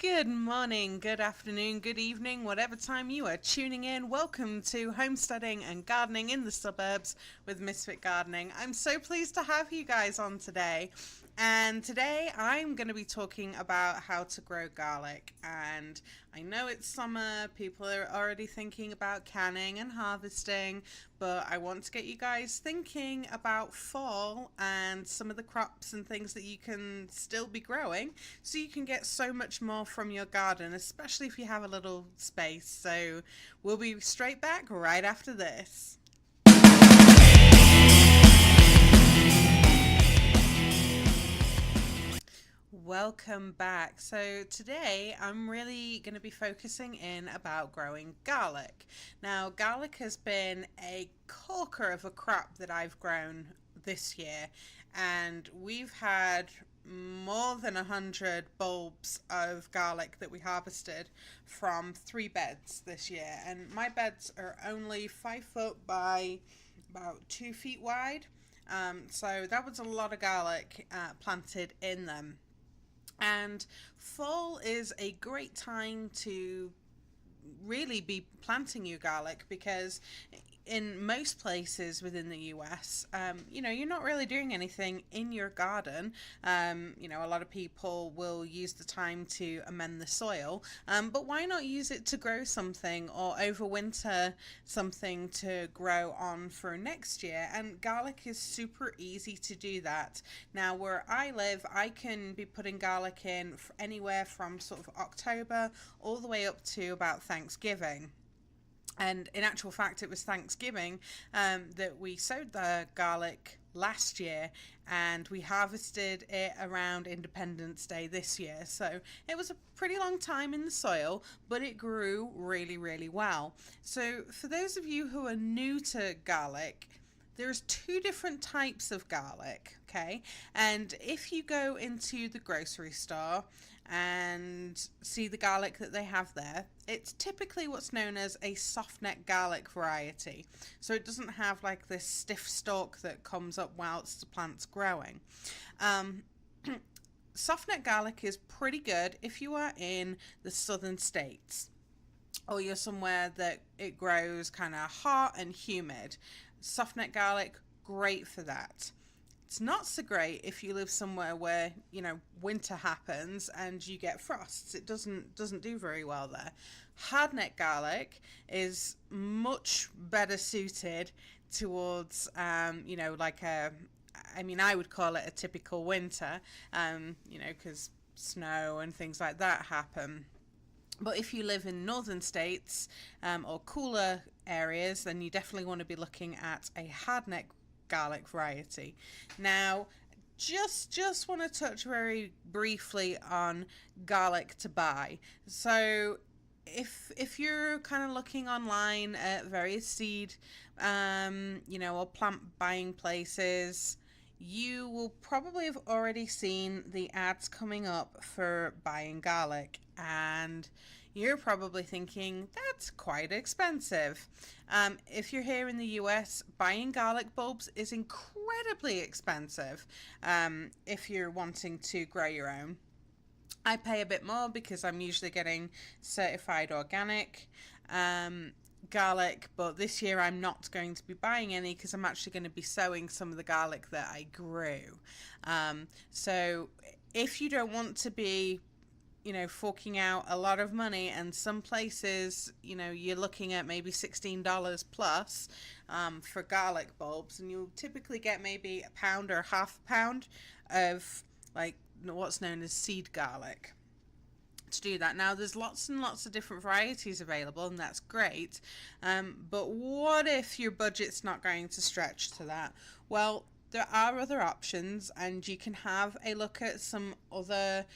Good morning, good afternoon, good evening, whatever time you are tuning in. Welcome to Homesteading and Gardening in the Suburbs with Misfit Gardening. I'm so pleased to have you guys on today. And today I'm going to be talking about how to grow garlic. And I know it's summer, people are already thinking about canning and harvesting, but I want to get you guys thinking about fall and some of the crops and things that you can still be growing so you can get so much more from your garden, especially if you have a little space. So we'll be straight back right after this. Welcome back. So today I'm really going to be focusing in about growing garlic. Now, garlic has been a corker of a crop that I've grown this year, and we've had more than 100 bulbs of garlic that we harvested from 3 beds this year. And my beds are only 5 foot by about 2 feet wide. So that was a lot of garlic planted in them. And fall is a great time to really be planting your garlic because in most places within the US, you're not really doing anything in your garden. A lot of people will use the time to amend the soil, but why not use it to grow something or overwinter something to grow on for next year? And garlic is super easy to do that. Now, where I live, I can be putting garlic in anywhere from sort of October all the way up to about Thanksgiving. And in actual fact, it was Thanksgiving that we sowed the garlic last year, and we harvested it around Independence Day this year. So it was a pretty long time in the soil, but it grew really, really well. So for those of you who are new to garlic, there's 2 different types of garlic, okay? And if you go into the grocery store and see the garlic that they have there, it's typically what's known as a soft neck garlic variety. So it doesn't have like this stiff stalk that comes up whilst the plant's growing. Soft neck garlic is pretty good if you are in the southern states or you're somewhere that it grows kind of hot and humid. Soft neck garlic, great for that. It's not so great if you live somewhere where, winter happens and you get frosts. It doesn't do very well there. Hardneck garlic is much better suited towards, I would call it a typical winter, because snow and things like that happen. But if you live in northern states or cooler areas, then you definitely want to be looking at a hardneck garlic variety. Now, just want to touch very briefly on garlic to buy. So if you're kind of looking online at various seed, or plant buying places, you will probably have already seen the ads coming up for buying garlic, and you're probably thinking that's quite expensive. If you're here in the US, buying garlic bulbs is incredibly expensive if you're wanting to grow your own. I pay a bit more because I'm usually getting certified organic garlic, but this year I'm not going to be buying any because I'm actually going to be sowing some of the garlic that I grew. So if you don't want to be forking out a lot of money, and some places, you're looking at maybe $16 plus for garlic bulbs, and you'll typically get maybe a pound or half a pound of like what's known as seed garlic to do that. Now, there's lots and lots of different varieties available, and that's great. But what if your budget's not going to stretch to that? Well, there are other options, and you can have a look at some other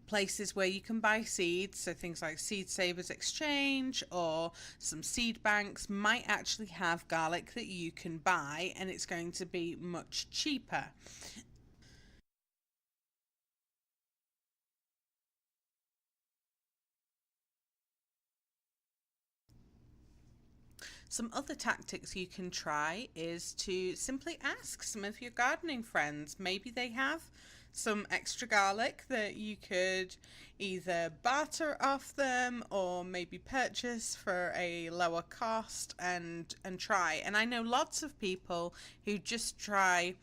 places where you can buy seeds. So things like Seed Savers Exchange or some seed banks might actually have garlic that you can buy, and it's going to be much cheaper. Some other tactics you can try is to simply ask some of your gardening friends. Maybe they have some extra garlic that you could either barter off them or maybe purchase for a lower cost and try. And I know lots of people who just try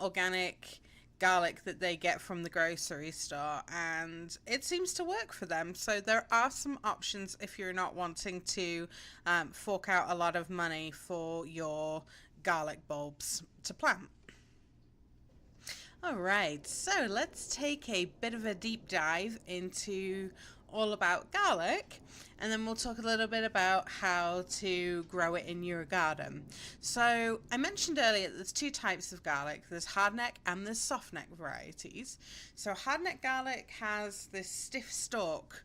organic garlic that they get from the grocery store, and it seems to work for them. So there are some options if you're not wanting to fork out a lot of money for your garlic bulbs to plant. All right, so let's take a bit of a deep dive into all about garlic, and then we'll talk a little bit about how to grow it in your garden. So I mentioned earlier there's two types of garlic. There's hardneck and there's softneck varieties. So hardneck garlic has this stiff stalk,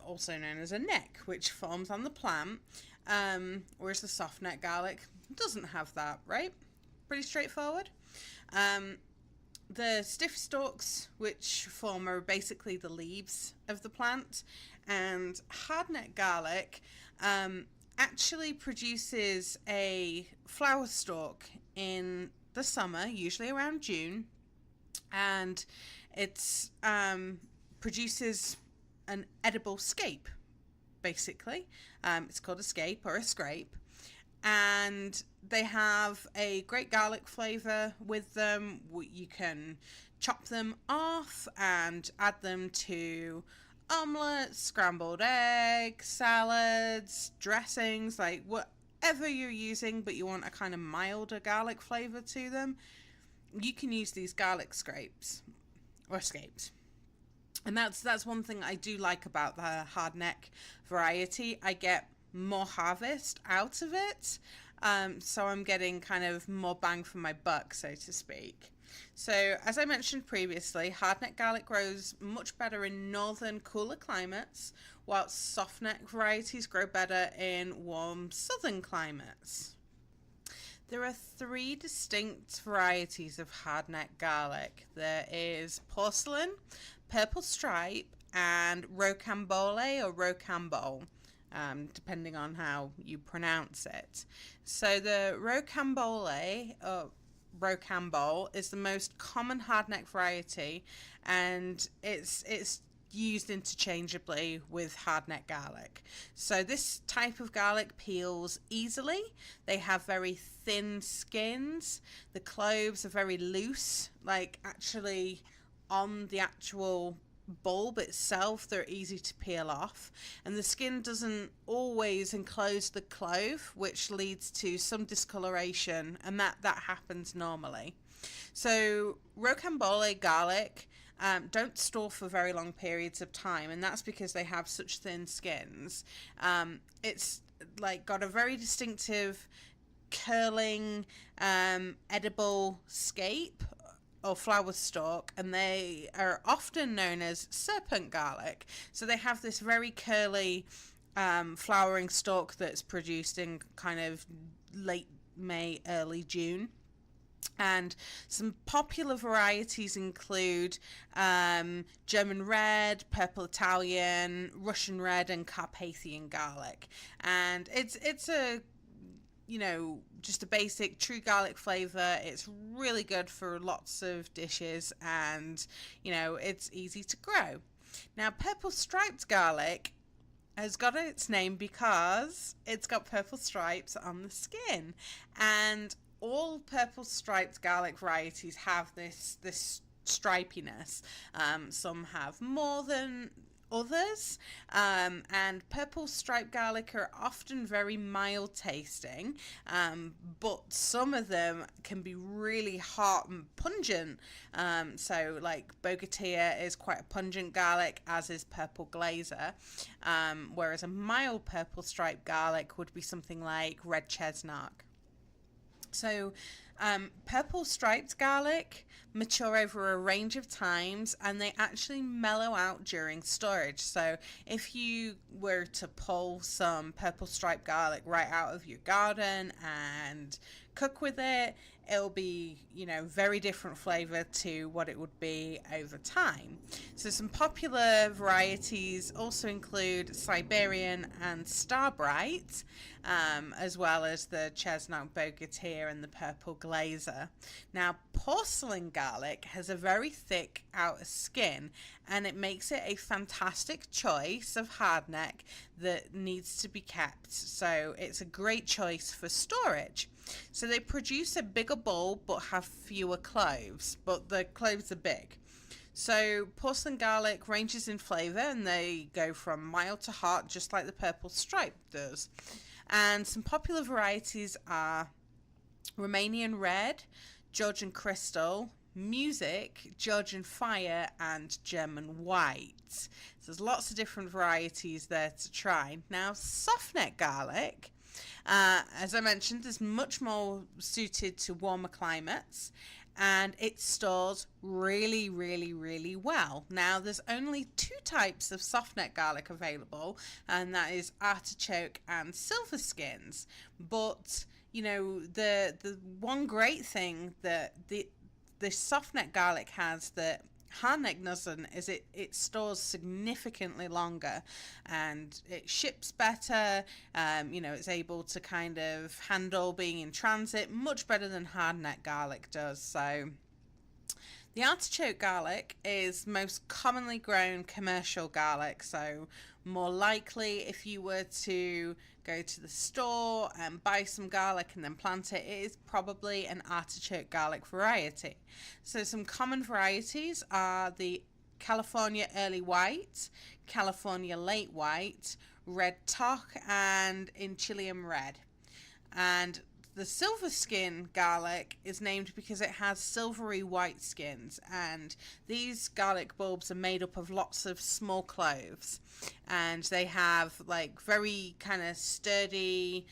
also known as a neck, which forms on the plant, whereas the softneck garlic doesn't have that, right? Pretty straightforward. The stiff stalks, which form, are basically the leaves of the plant, and hardneck garlic actually produces a flower stalk in the summer, usually around June, and it produces an edible scape, basically. It's called a scape or a scrape, and they have a great garlic flavor with them. You can chop them off and add them to omelets, scrambled eggs, salads, dressings, like whatever you're using, but you want a kind of milder garlic flavor to them. You can use these garlic scrapes or scapes. And that's one thing I do like about the hardneck variety. I get more harvest out of it, so I'm getting kind of more bang for my buck, so to speak. So as I mentioned previously, hardneck garlic grows much better in northern cooler climates, whilst softneck varieties grow better in warm southern climates. There are three distinct varieties of hardneck garlic. There is porcelain, purple stripe, and rocambole or rocambole, depending on how you pronounce it. So the rocambole, or rocambole, is the most common hardneck variety, and it's used interchangeably with hardneck garlic. So this type of garlic peels easily. They have very thin skins. The cloves are very loose, like actually on the actual bulb itself, they're easy to peel off, and the skin doesn't always enclose the clove, which leads to some discoloration, and that happens normally. So rocambole garlic don't store for very long periods of time, and that's because they have such thin skins. It's like got a very distinctive curling edible scape or flower stalk, and they are often known as serpent garlic. So they have this very curly flowering stalk that's produced in kind of late May, early June. And some popular varieties include German red, purple Italian, Russian red, and Carpathian garlic. And it's a, you know, just a basic true garlic flavor. It's really good for lots of dishes, and you know, it's easy to grow. Now, purple striped garlic has got its name because it's got purple stripes on the skin, and all purple striped garlic varieties have this stripiness. Some have more than others, and purple striped garlic are often very mild tasting, but some of them can be really hot and pungent. So like Bogatia is quite a pungent garlic, as is purple glazer, whereas a mild purple striped garlic would be something like red chestnut. So purple striped garlic mature over a range of times, and they actually mellow out during storage. So if you were to pull some purple striped garlic right out of your garden and cook with it, it'll be, you know, very different flavor to what it would be over time. So some popular varieties also include Siberian and Starbright, as well as the chestnut bogatir and the purple glazer. Now, porcelain garlic has a very thick outer skin, and it makes it a fantastic choice of hardneck that needs to be kept. So it's a great choice for storage. So they produce a bigger bulb but have fewer cloves, but the cloves are big. So porcelain garlic ranges in flavour, and they go from mild to hot, just like the purple stripe does. And some popular varieties are Romanian red, Georgian crystal, music, Georgian fire, and German white. So there's lots of different varieties there to try. Now, soft neck garlic, as I mentioned, is much more suited to warmer climates, and it stores really, really, really well. Now, there's only two types of soft neck garlic available, and that is artichoke and silver skins. But you know, the one great thing that the soft neck garlic has that hardneck doesn't is it stores significantly longer, and it ships better. You know, it's able to kind of handle being in transit much better than hardneck garlic does. So the artichoke garlic is most commonly grown commercial garlic, so more likely if you were to go to the store and buy some garlic and then plant it, it is probably an artichoke garlic variety. So some common varieties are the California Early White, California Late White, Red Tok, and Inchilium Red. And the silver skin garlic is named because it has silvery white skins, and these garlic bulbs are made up of lots of small cloves, and they have like very kind of sturdy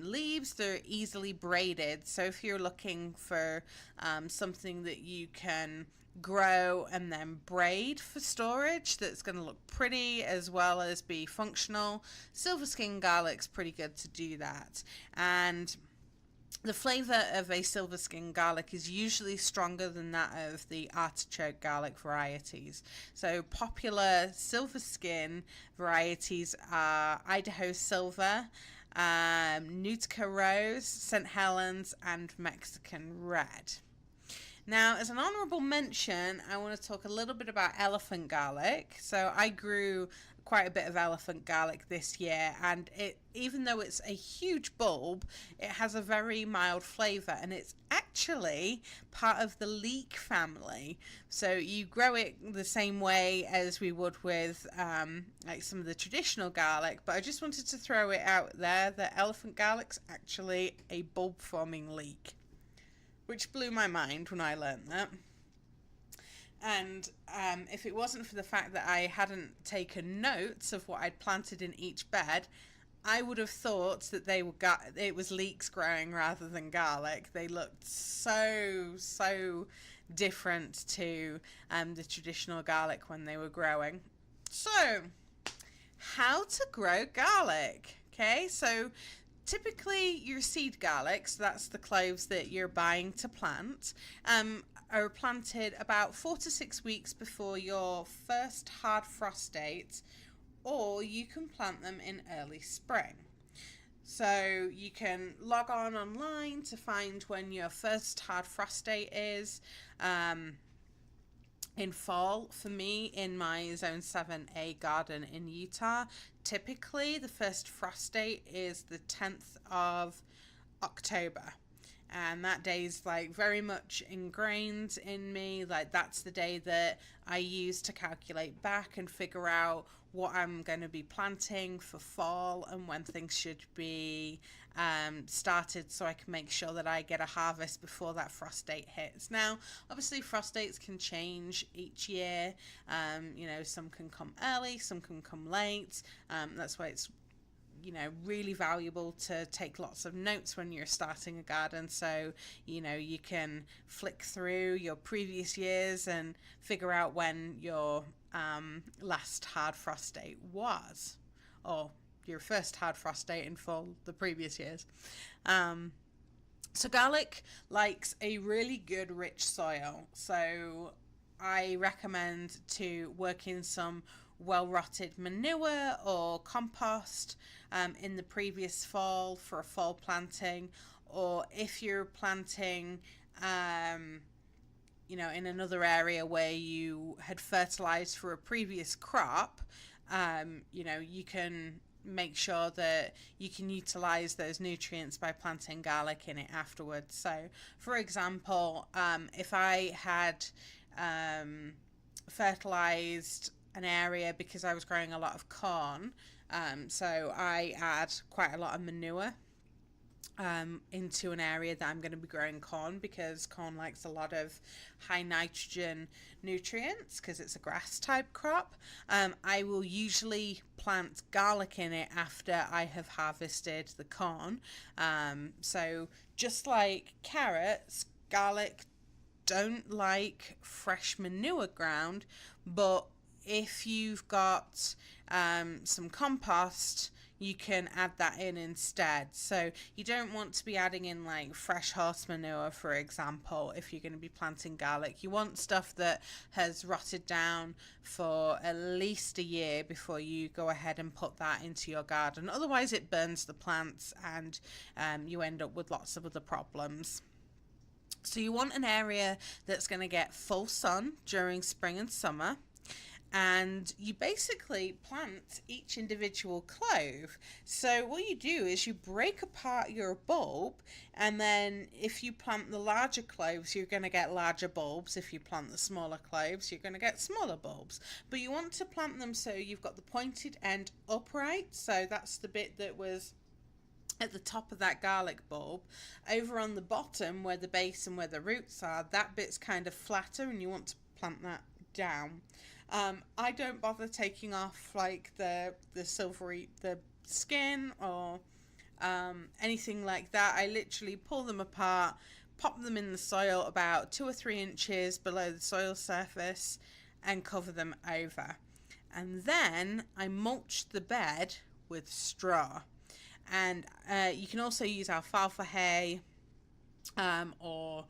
leaves. They're easily braided, so if you're looking for something that you can grow and then braid for storage that's going to look pretty as well as be functional, silver skin garlic's pretty good to do that. And the flavour of a silver skin garlic is usually stronger than that of the artichoke garlic varieties. So popular silver skin varieties are Idaho Silver, Nootka Rose, St. Helens, and Mexican Red. Now, as an honourable mention, I want to talk a little bit about elephant garlic. So I grew quite a bit of elephant garlic this year, and even though it's a huge bulb, it has a very mild flavour, and it's actually part of the leek family. So you grow it the same way as we would with like some of the traditional garlic, but I just wanted to throw it out there that elephant garlic's actually a bulb forming leek, which blew my mind when I learned that. And if it wasn't for the fact that I hadn't taken notes of what I'd planted in each bed, I would have thought that it was leeks growing rather than garlic. They looked so different to the traditional garlic when they were growing. So, how to grow garlic? Okay, so typically your seed garlic, so that's the cloves that you're buying to plant, are planted about 4 to 6 weeks before your first hard frost date, or you can plant them in early spring. So you can log on online to find when your first hard frost date is. In fall, for me, in my Zone 7A garden in Utah, typically the first frost date is the 10th of October. And that day's like very much ingrained in me. Like that's the day that I use to calculate back and figure out what I'm going to be planting for fall and when things should be started, so I can make sure that I get a harvest before that frost date hits. Now, obviously frost dates can change each year. You know, some can come early, some can come late. That's why it's really valuable to take lots of notes when you're starting a garden, so you can flick through your previous years and figure out when your last hard frost date was, or your first hard frost date in fall the previous years. So garlic likes a really good rich soil, so I recommend to work in some well rotted manure or compost in the previous fall for a fall planting, or if you're planting in another area where you had fertilized for a previous crop, you can make sure that you can utilize those nutrients by planting garlic in it afterwards. So, for example, if I had fertilized an area because I was growing a lot of corn, so I add quite a lot of manure into an area that I'm going to be growing corn, because corn likes a lot of high nitrogen nutrients because it's a grass type crop. I will usually plant garlic in it after I have harvested the corn. So just like carrots, garlic don't like fresh manure ground, but if you've got some compost, you can add that in instead. So you don't want to be adding in like fresh horse manure, for example, if you're going to be planting garlic. You want stuff that has rotted down for at least a year before you go ahead and put that into your garden. Otherwise it burns the plants and you end up with lots of other problems. So you want an area that's going to get full sun during spring and summer. And you basically plant each individual clove. So what you do is you break apart your bulb, and then if you plant the larger cloves, you're going to get larger bulbs. If you plant the smaller cloves, you're going to get smaller bulbs. But you want to plant them so you've got the pointed end upright. So that's the bit that was at the top of that garlic bulb. Over on the bottom where the base and where the roots are, that bit's kind of flatter, and you want to plant that down. I don't bother taking off like the silvery, the skin or anything like that. I literally pull them apart, pop them in the soil about 2 or 3 inches below the soil surface, and cover them over. And then I mulch the bed with straw. And you can also use alfalfa hay or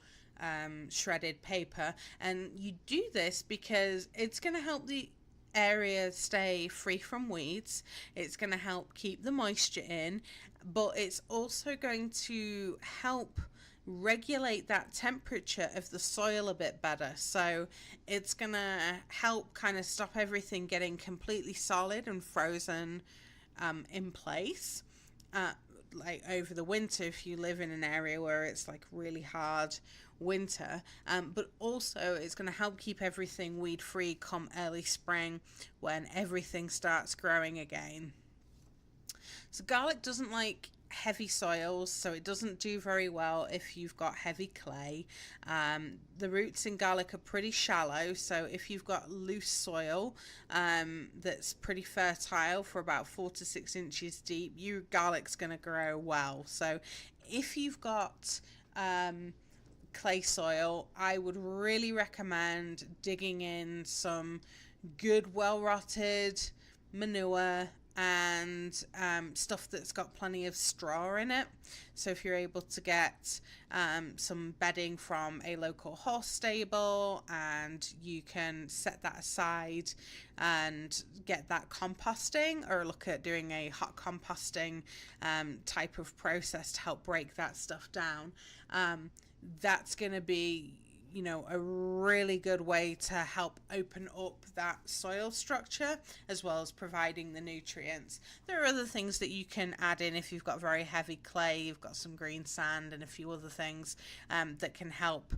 shredded paper, and you do this because it's going to help the area stay free from weeds. It's going to help keep the moisture in, but it's also going to help regulate that temperature of the soil a bit better. So it's going to help kind of stop everything getting completely solid and frozen in place. Like over the winter, if you live in an area where it's like really hard winter, but also it's going to help keep everything weed free come early spring when everything starts growing again. So garlic doesn't like heavy soils, so it doesn't do very well if you've got heavy clay. The roots in garlic are pretty shallow, so if you've got loose soil that's pretty fertile for about 4 to 6 inches deep, your garlic's going to grow well. So if you've got clay soil, I would really recommend digging in some good well rotted manure and stuff that's got plenty of straw in it. So if you're able to get some bedding from a local horse stable, and you can set that aside and get that composting, or look at doing a hot composting type of process to help break that stuff down, that's going to be a really good way to help open up that soil structure, as well as providing the nutrients. There are other things that you can add in if you've got very heavy clay. You've got some green sand and a few other things that can help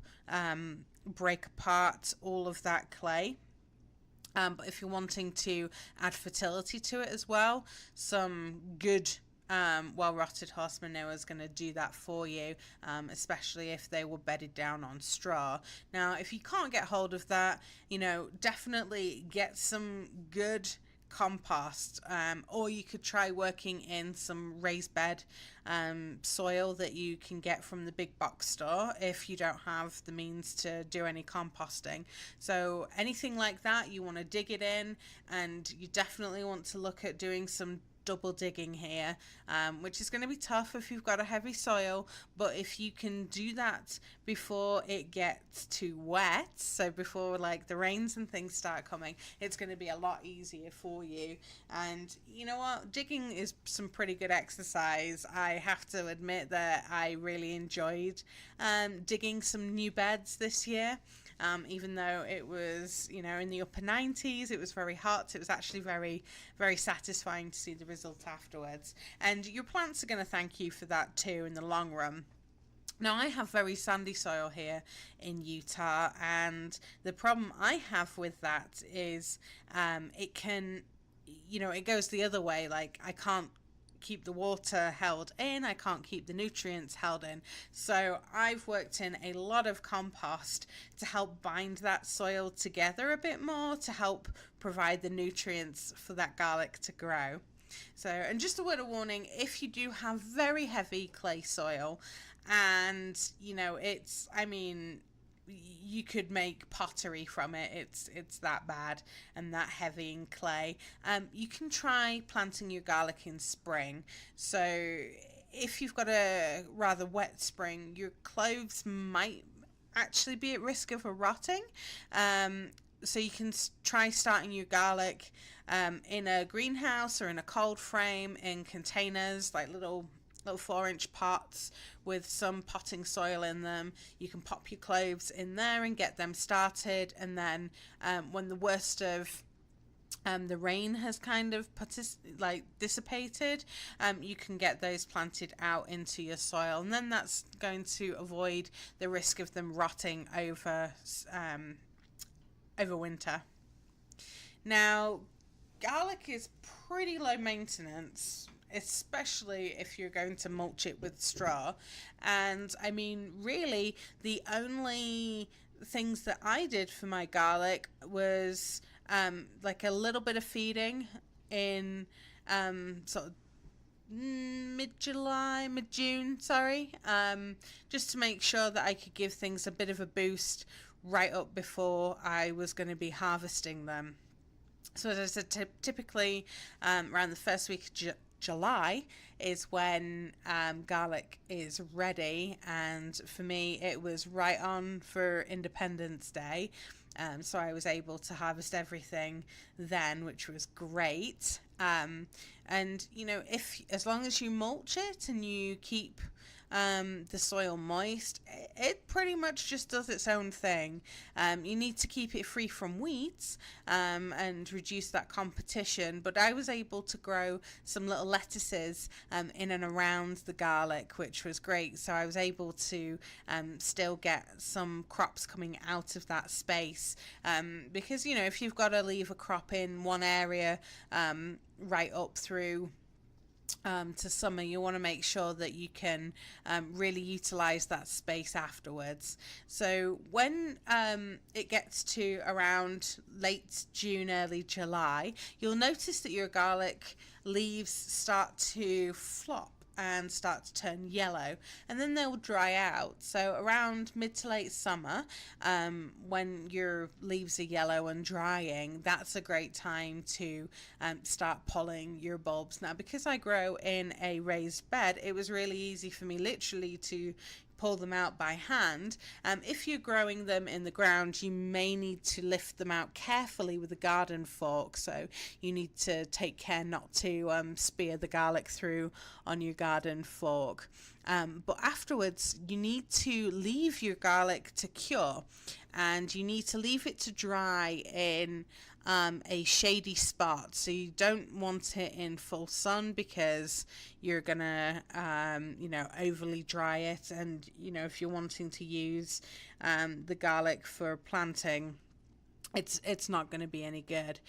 break apart all of that clay. But if you're wanting to add fertility to it as well, some good well-rotted horse manure is going to do that for you, especially if they were bedded down on straw. Now, if you can't get hold of that, definitely get some good compost, or you could try working in some raised bed soil that you can get from the big box store if you don't have the means to do any composting. So anything like that, you want to dig it in, and you definitely want to look at doing some double digging here, which is going to be tough if you've got a heavy soil, but if you can do that before it gets too wet, so before like the rains and things start coming, it's going to be a lot easier for you. And you know what, digging is some pretty good exercise. I have to admit that I really enjoyed digging some new beds this year. Even though it was, in the upper 90s, it was very hot. It was actually very, very satisfying to see the result afterwards. And your plants are going to thank you for that too in the long run. Now, I have very sandy soil here in Utah, and the problem I have with that is it can, it goes the other way. Like, I can't keep the water held in, I can't keep the nutrients held in. So I've worked in a lot of compost to help bind that soil together a bit more, to help provide the nutrients for that garlic to grow. So, and just a word of warning, if you do have very heavy clay soil, and you could make pottery from it. It's that bad and that heavy in clay. You can try planting your garlic in spring. So if you've got a rather wet spring, your cloves might actually be at risk of rotting. So you can try starting your garlic in a greenhouse or in a cold frame in containers, like little 4-inch pots with some potting soil in them. You can pop your cloves in there and get them started, and then when the worst of the rain has kind of dissipated, you can get those planted out into your soil, and then that's going to avoid the risk of them rotting over winter. Now, garlic is pretty low maintenance, especially if you're going to mulch it with straw. And I mean, really, the only things that I did for my garlic was like a little bit of feeding in sort of mid-June, just to make sure that I could give things a bit of a boost right up before I was going to be harvesting them. So as I said, typically around the first week of July is when garlic is ready, and for me it was right on for Independence Day, so I was able to harvest everything then, which was great. And if as long as you mulch it and you keep the soil moist, it pretty much just does its own thing. You need to keep it free from weeds and reduce that competition, but I was able to grow some little lettuces in and around the garlic, which was great. So I was able to still get some crops coming out of that space, because if you've got to leave a crop in one area right up through to summer, you want to make sure that you can really utilize that space afterwards. So when it gets to around late June, early July, you'll notice that your garlic leaves start to flop and start to turn yellow, and then they'll dry out. So around mid to late summer, when your leaves are yellow and drying, that's a great time to start pulling your bulbs. Now, because I grow in a raised bed, it was really easy for me literally to pull them out by hand. If you're growing them in the ground, you may need to lift them out carefully with a garden fork, so you need to take care not to spear the garlic through on your garden fork. But afterwards, you need to leave your garlic to cure, and you need to leave it to dry in a shady spot. So you don't want it in full sun, because you're gonna overly dry it, and if you're wanting to use the garlic for planting, it's not going to be any good.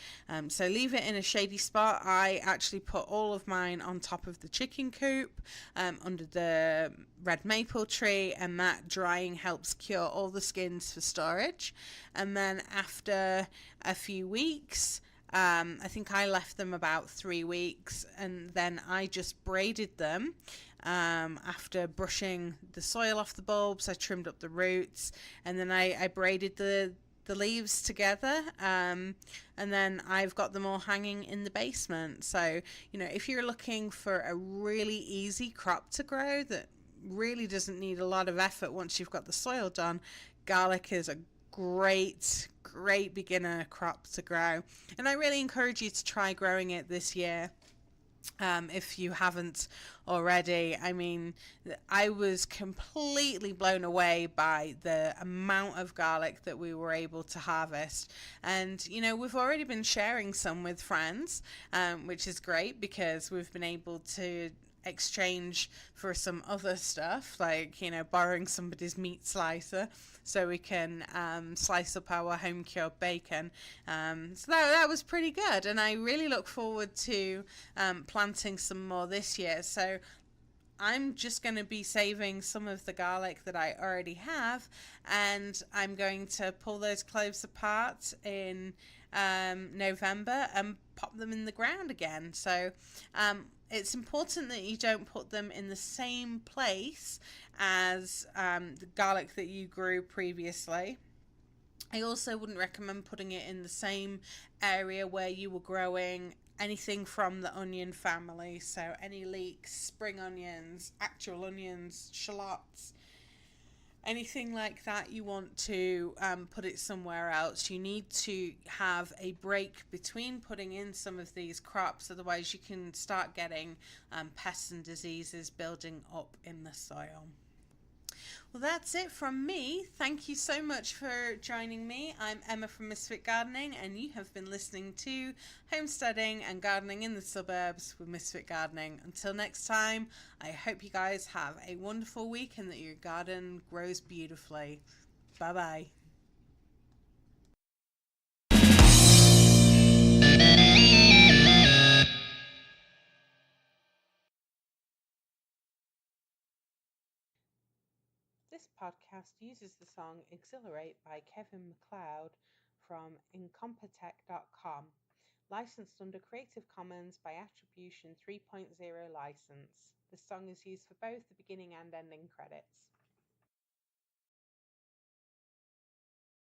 So leave it in a shady spot. I actually put all of mine on top of the chicken coop under the red maple tree, and that drying helps cure all the skins for storage. And then after a few weeks, I think I left them about 3 weeks, and then I just braided them. After brushing the soil off the bulbs, I trimmed up the roots, and then I braided the the leaves together, and then I've got them all hanging in the basement. So, if you're looking for a really easy crop to grow that really doesn't need a lot of effort once you've got the soil done, garlic is a great beginner crop to grow. And I really encourage you to try growing it this year. If you haven't already. I mean, I was completely blown away by the amount of garlic that we were able to harvest. And, we've already been sharing some with friends, which is great because we've been able to exchange for some other stuff, like, borrowing somebody's meat slicer so we can slice up our home cured bacon. So that was pretty good, and I really look forward to planting some more this year. So I'm just going to be saving some of the garlic that I already have, and I'm going to pull those cloves apart in November and pop them in the ground again. So it's important that you don't put them in the same place as the garlic that you grew previously. I also wouldn't recommend putting it in the same area where you were growing anything from the onion family. So any leeks, spring onions, actual onions, shallots, anything like that, you want to put it somewhere else. You need to have a break between putting in some of these crops, otherwise you can start getting pests and diseases building up in the soil. Well, that's it from me. Thank you so much for joining me. I'm Emma from Misfit Gardening, and you have been listening to Homesteading and Gardening in the Suburbs with Misfit Gardening. Until next time, I hope you guys have a wonderful week and that your garden grows beautifully. Bye bye. This podcast uses the song Exhilarate by Kevin MacLeod from Incompetech.com, licensed under Creative Commons by Attribution 3.0 license. The song is used for both the beginning and ending credits.